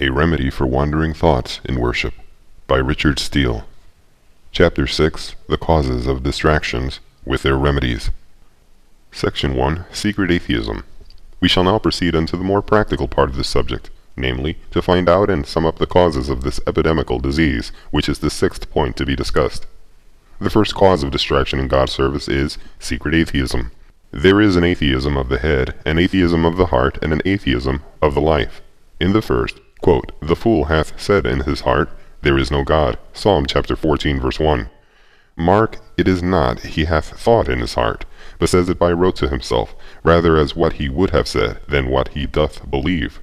A Remedy for Wandering Thoughts in Worship by Richard Steele. Chapter 6, The Causes of Distractions, with Their Remedies. Section 1, Secret Atheism. We shall now proceed unto the more practical part of this subject, namely, to find out and sum up the causes of this epidemical disease, which is the sixth point to be discussed. The first cause of distraction in God's service is secret atheism. There is an atheism of the head, an atheism of the heart, and an atheism of the life. In the first, quote, "The fool hath said in his heart, there is no God." Psalm chapter 14, verse 1. Mark, it is not he hath thought in his heart, but says it by rote to himself, rather as what he would have said, than what he doth believe.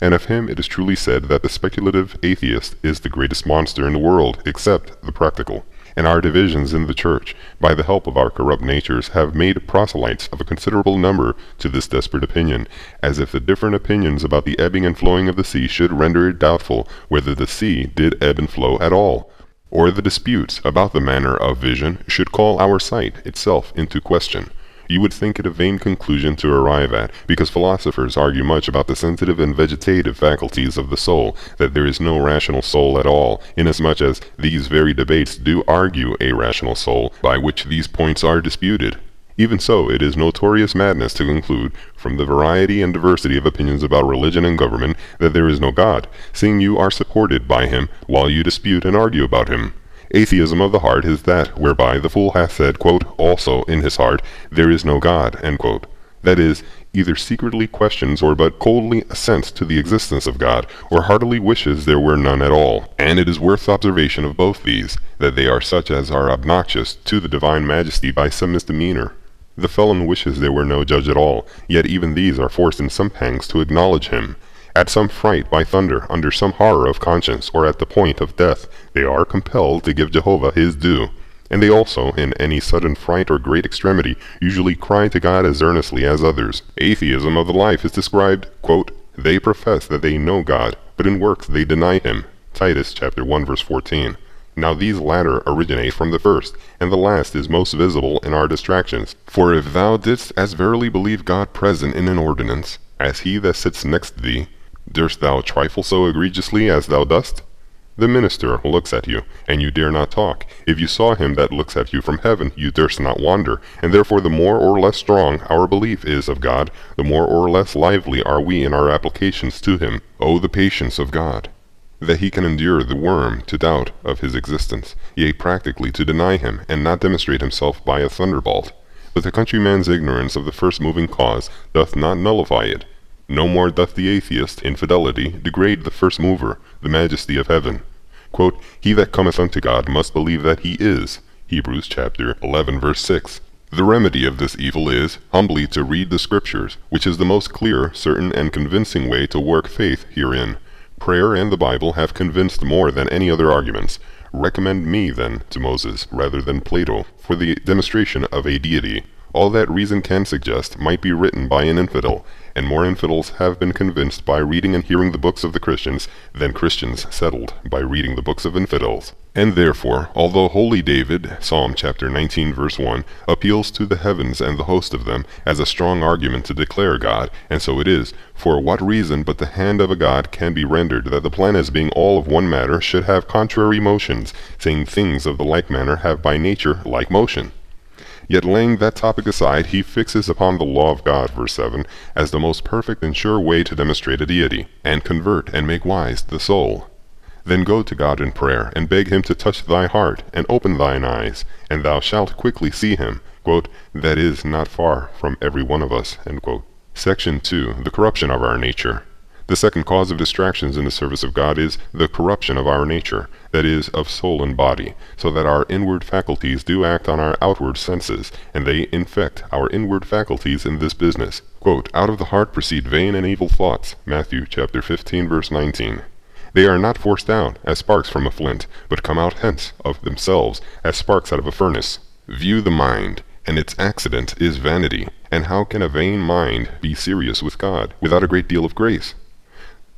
And of him it is truly said that the speculative atheist is the greatest monster in the world, except the practical. And our divisions in the church, by the help of our corrupt natures, have made proselytes of a considerable number to this desperate opinion, as if the different opinions about the ebbing and flowing of the sea should render it doubtful whether the sea did ebb and flow at all, or the disputes about the manner of vision should call our sight itself into question. You would think it a vain conclusion to arrive at, because philosophers argue much about the sensitive and vegetative faculties of the soul, that there is no rational soul at all, inasmuch as these very debates do argue a rational soul, by which these points are disputed. Even so, it is notorious madness to conclude, from the variety and diversity of opinions about religion and government, that there is no God, seeing you are supported by him, while you dispute and argue about him. Atheism of the heart is that whereby the fool hath said, quote, also in his heart, there is no God, end quote. That is, either secretly questions or but coldly assents to the existence of God, or heartily wishes there were none at all. And it is worth observation of both these, that they are such as are obnoxious to the divine majesty by some misdemeanor. The felon wishes there were no judge at all, yet even these are forced in some pangs to acknowledge him. At some fright by thunder, under some horror of conscience, or at the point of death, they are compelled to give Jehovah his due. And they also, in any sudden fright or great extremity, usually cry to God as earnestly as others. Atheism of the life is described, quote, they profess that they know God, but in works they deny him. Titus chapter 1 verse 14. Now these latter originate from the first, and the last is most visible in our distractions. For if thou didst as verily believe God present in an ordinance, as he that sits next thee, durst thou trifle so egregiously as thou dost? The minister looks at you, and you dare not talk. If you saw him that looks at you from heaven, you durst not wander, and therefore the more or less strong our belief is of God, the more or less lively are we in our applications to him. Oh, the patience of God! That he can endure the worm to doubt of his existence, yea, practically to deny him, and not demonstrate himself by a thunderbolt. But the countryman's ignorance of the first moving cause doth not nullify it. No more doth the atheist, infidelity, degrade the first mover, the majesty of heaven. Quote, he that cometh unto God must believe that he is. Hebrews chapter 11 verse 6. The remedy of this evil is, humbly to read the Scriptures, which is the most clear, certain, and convincing way to work faith herein. Prayer and the Bible have convinced more than any other arguments. Recommend me, then, to Moses, rather than Plato, for the demonstration of a deity. All that reason can suggest might be written by an infidel, and more infidels have been convinced by reading and hearing the books of the Christians than Christians settled by reading the books of infidels. And therefore, although holy David, Psalm chapter 19 verse 1, appeals to the heavens and the host of them as a strong argument to declare God, and so it is, for what reason but the hand of a God can be rendered that the planets being all of one matter should have contrary motions, saying things of the like manner have by nature like motion? Yet laying that topic aside, he fixes upon the law of God, verse 7, as the most perfect and sure way to demonstrate a deity, and convert and make wise the soul. Then go to God in prayer, and beg him to touch thy heart, and open thine eyes, and thou shalt quickly see him, quote, that is not far from every one of us, end quote. Section 2, the corruption of our nature. The second cause of distractions in the service of God is the corruption of our nature, that is, of soul and body, so that our inward faculties do act on our outward senses, and they infect our inward faculties in this business. Quote, out of the heart proceed vain and evil thoughts, Matthew chapter 15 verse 19. They are not forced out as sparks from a flint, but come out hence of themselves as sparks out of a furnace. View the mind, and its accident is vanity. And how can a vain mind be serious with God, without a great deal of grace?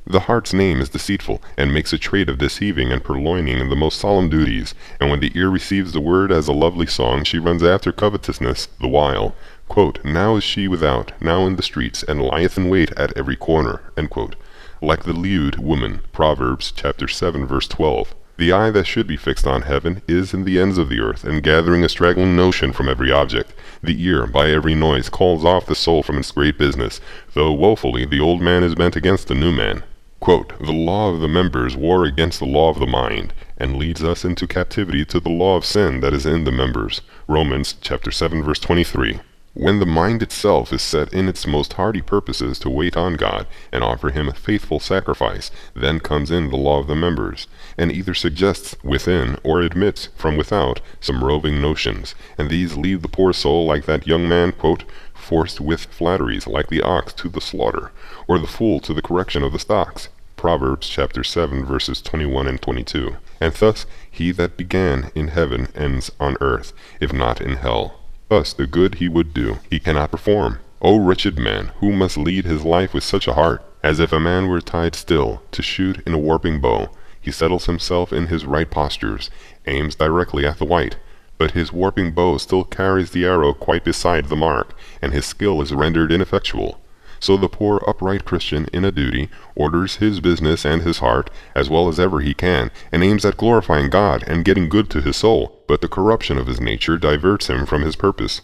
The heart's name is deceitful, and makes a trade of deceiving and purloining in the most solemn duties, and when the ear receives the word as a lovely song, she runs after covetousness the while. Quote, now is she without, now in the streets, and lieth in wait at every corner. End quote. like the lewd woman, Proverbs chapter 7, verse 12. The eye that should be fixed on heaven is in the ends of the earth, and gathering a straggling notion from every object. The ear, by every noise, calls off the soul from its great business, though woefully the old man is bent against the new man. Quote, the law of the members war against the law of the mind, and leads us into captivity to the law of sin that is in the members. Romans chapter 7, verse 23. When the mind itself is set in its most hearty purposes to wait on God and offer him a faithful sacrifice, then comes in the law of the members, and either suggests within or admits from without some roving notions, and these lead the poor soul like that young man, quote, forced with flatteries like the ox to the slaughter, or the fool to the correction of the stocks. Proverbs chapter 7, verses 21 and 22. And thus he that began in heaven ends on earth, if not in hell. Thus the good he would do, he cannot perform. O wretched man, who must lead his life with such a heart, as if a man were tied still, to shoot in a warping bow. He settles himself in his right postures, aims directly at the white, but his warping bow still carries the arrow quite beside the mark, and his skill is rendered ineffectual. So the poor upright Christian in a duty orders his business and his heart as well as ever he can, and aims at glorifying God and getting good to his soul, but the corruption of his nature diverts him from his purpose.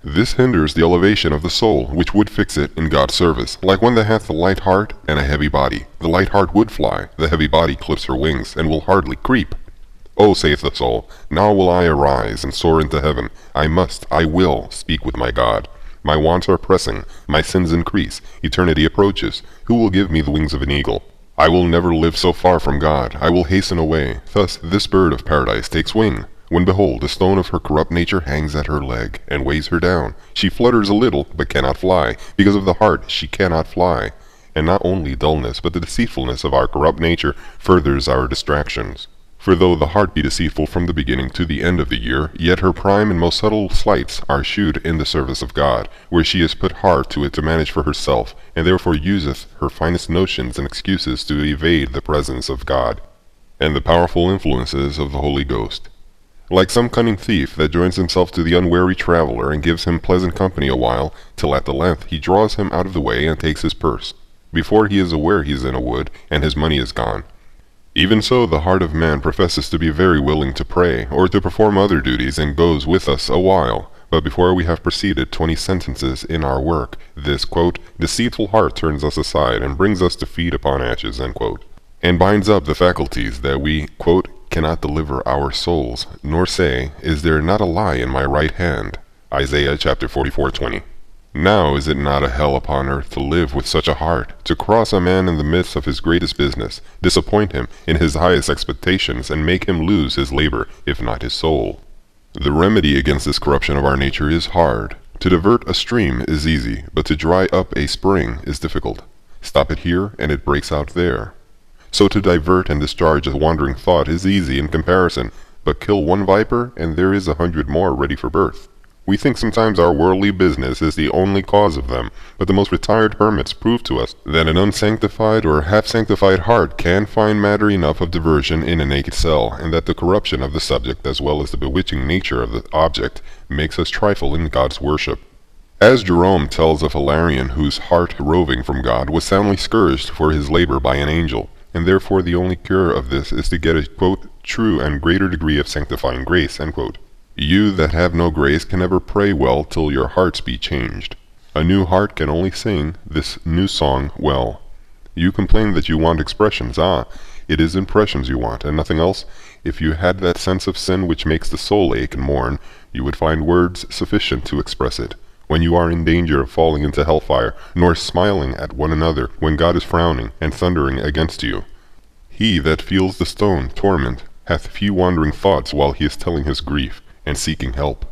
This hinders the elevation of the soul, which would fix it in God's service. Like one that hath a light heart and a heavy body. The light heart would fly, the heavy body clips her wings, and will hardly creep. O, saith the soul, now will I arise and soar into heaven. I will speak with my God. My wants are pressing, my sins increase, eternity approaches. Who will give me the wings of an eagle? I will never live so far from God, I will hasten away. Thus this bird of paradise takes wing, when behold, the stone of her corrupt nature hangs at her leg, and weighs her down. She flutters a little, but cannot fly. Because of the heart she cannot fly. And not only dullness, but the deceitfulness of our corrupt nature furthers our distractions. For though the heart be deceitful from the beginning to the end of the year, yet her prime and most subtle sleights are shewed in the service of God, where she is put hard to it to manage for herself, and therefore useth her finest notions and excuses to evade the presence of God, and the powerful influences of the Holy Ghost. Like some cunning thief that joins himself to the unwary traveler and gives him pleasant company a while, till at the length he draws him out of the way and takes his purse. Before he is aware he is in a wood, and his money is gone. Even so the heart of man professes to be very willing to pray, or to perform other duties, and goes with us a while. But before we have proceeded 20 sentences in our work, this, quote, deceitful heart turns us aside, and brings us to feed upon ashes, end quote, and binds up the faculties that we, quote, cannot deliver our souls, nor say, is there not a lie in my right hand? Isaiah chapter 44:20. Now is it not a hell upon earth to live with such a heart, to cross a man in the midst of his greatest business, disappoint him in his highest expectations, and make him lose his labor, if not his soul? The remedy against this corruption of our nature is hard. To divert a stream is easy, but to dry up a spring is difficult. Stop it here, and it breaks out there. So to divert and discharge a wandering thought is easy in comparison, but kill one viper, and there is 100 more ready for birth. We think sometimes our worldly business is the only cause of them, but the most retired hermits prove to us that an unsanctified or half-sanctified heart can find matter enough of diversion in a naked cell, and that the corruption of the subject as well as the bewitching nature of the object makes us trifle in God's worship. As Jerome tells of Hilarion, whose heart, roving from God, was soundly scourged for his labor by an angel, and therefore the only cure of this is to get a, quote, true and greater degree of sanctifying grace, end quote. You that have no grace can never pray well till your hearts be changed. A new heart can only sing this new song well. You complain that you want expressions. It is impressions you want, and nothing else. If you had that sense of sin which makes the soul ache and mourn, you would find words sufficient to express it. When you are in danger of falling into hellfire, nor smiling at one another, when God is frowning and thundering against you. He that feels the stone torment hath few wandering thoughts while he is telling his grief, and seeking help.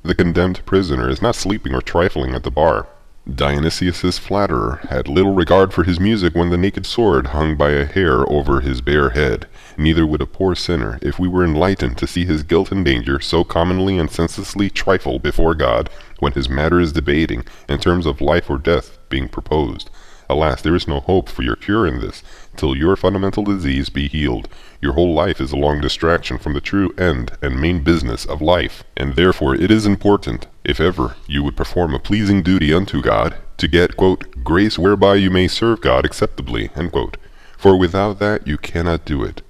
The condemned prisoner is not sleeping or trifling at the bar. Dionysius's flatterer had little regard for his music when the naked sword hung by a hair over his bare head. Neither would a poor sinner, if we were enlightened to see his guilt and danger, so commonly and senselessly trifle before God when his matter is debating, in terms of life or death being proposed. Alas, there is no hope for your cure in this, till your fundamental disease be healed. Your whole life is a long distraction from the true end and main business of life, and therefore it is important, if ever you would perform a pleasing duty unto God, to get, quote, grace whereby you may serve God acceptably, end quote. For without that you cannot do it.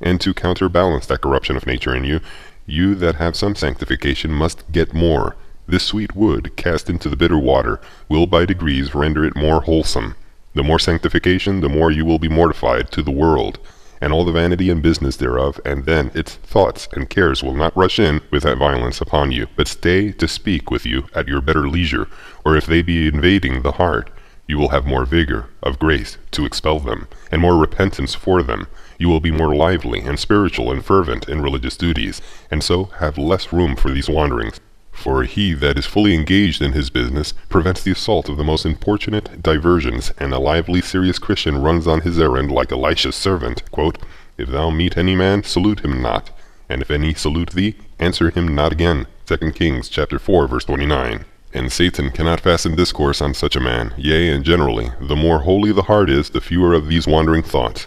And to counterbalance that corruption of nature in you, you that have some sanctification must get more. This sweet wood, cast into the bitter water, will by degrees render it more wholesome. The more sanctification, the more you will be mortified to the world, and all the vanity and business thereof, and then its thoughts and cares will not rush in with that violence upon you, but stay to speak with you at your better leisure, or if they be invading the heart, you will have more vigor of grace to expel them, and more repentance for them. You will be more lively and spiritual and fervent in religious duties, and so have less room for these wanderings. For he that is fully engaged in his business prevents the assault of the most importunate diversions, and a lively, serious Christian runs on his errand like Elisha's servant, quote, If thou meet any man, salute him not, and if any salute thee, answer him not again. 2 Kings chapter 4, verse 29. And Satan cannot fasten discourse on such a man. Yea, and generally, the more holy the heart is, the fewer of these wandering thoughts.